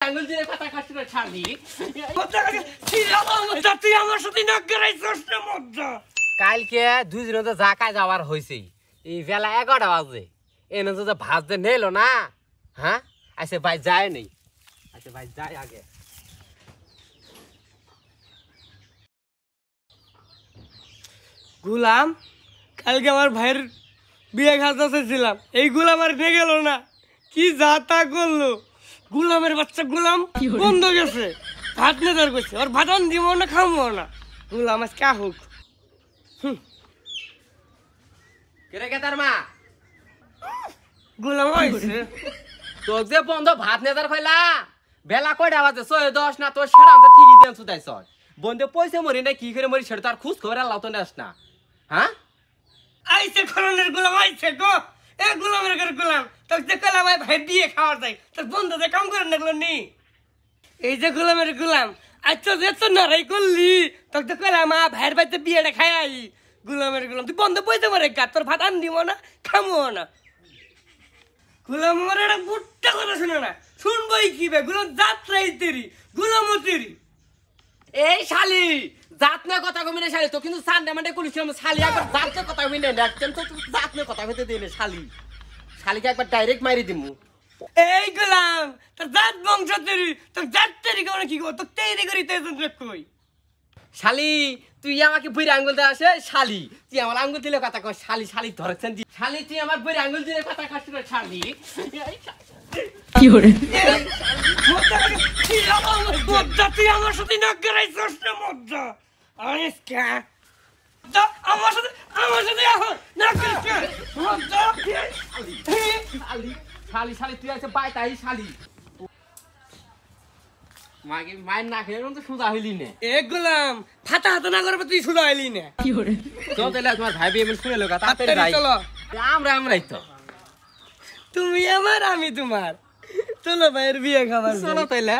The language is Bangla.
আঙ্গুল দিয়ে কথা কাটছ না শালি তুই আমার সাথে নাক গড়াইছস না মজ্জা কালকে দুই দিন তো যা কাজ যাওয়ার হইছেই এই বেলা 11টা বাজে এনে তো ভাজতে নেলো না হ্যাঁ আচ্ছা ভাই যায় নেই আচ্ছা ভাই যাই আগে গুলাম কালকে আমার ভাইয়ের বিয়ে খাওয়াতে চাইছিলাম এই গুলাম আর নিয়ে গেল না কি যা তা করলো গুলামের বাচ্চা গুলাম বন্ধ গেছে ভাত নেদার করছে আর ভাত আন দিব না খাবো না গুলাম আজকে হোক কেরে কে তার মা গুলাম হয়েছে তোর যে বন্ধ ভাত নেদার ফেলা বেলা কয়টা বাজে 10:30 না তোর সেরা তো ঠিকই দেন সুদাইছ বন্ধে পয়সা মরি না কি করে মরি সেটা তার খুশ খবর আল্লাহ তো নেস না হ্যাঁ আইছে খরনের গুলাম আইছে গো এ গুলামের ঘর গুলাম তোর যে কলা ভাই বিয়ে খাওয়ার যায় তোর বন্ধু যে কাম করে না নি এই যে গুলামের গুলাম আচ্ছা যে তো নারাই করলি তোর যে কলা মা ভাইয়ের বাড়িতে বিয়েটা খাই আই গুলামের গুলাম তুই বন্ধ পয়সা মরে গা তোর ভাত আন দিব না খামো না গুলাম মরে একটা বুট্টা কথা শুনে না শুনবই কি বে গুলাম যাত্রাই তেরি গুলামও তেরি এই শালি জাত না কথা কমি না শালি তো কিন্তু সানডে মানডে কইছিলাম শালি একবার জাত না কথা কমি না দেখছেন তো জাত না কথা কইতে দিলে শালি শালিকে একবার ডাইরেক্ট মারি দিমু এই গুলাম তোর জাত বংশ তেরি তোর জাত তেরি কেমন কি গো তোর তেরি করি তেজ কই শালি তুই আমাকে বইরে আঙ্গুল দে আসে শালি তুই আমার আঙ্গুল দিলে কথা কই শালি শালি ধরেছেন দি শালি তুই আমার বইরে আঙ্গুল দিলে কথা কাটছ না শালি কি হরে মজ্জা তুই আমার সাথে নাক গড়াইছস না মজ্জা আইসকা আমার সাথে এখন নাক গড়াইছস মজ্জা শালি শালি শালি তুই আছে বাই তাই শালি মাগে মাইন না খেয়ে তো সুদা হইলি না এ গোলাম ফাটা হাত না করবে তুই শুধু আইলি না কি হরে চল তাহলে তোমার ভাই বিয়ে শুনে লোক তাড়াতাড়ি যাই চলো আমরাই তো তুমি আমার আমি তোমার চলো ভাইয়ের বিয়ে খাবার চলো তাইলে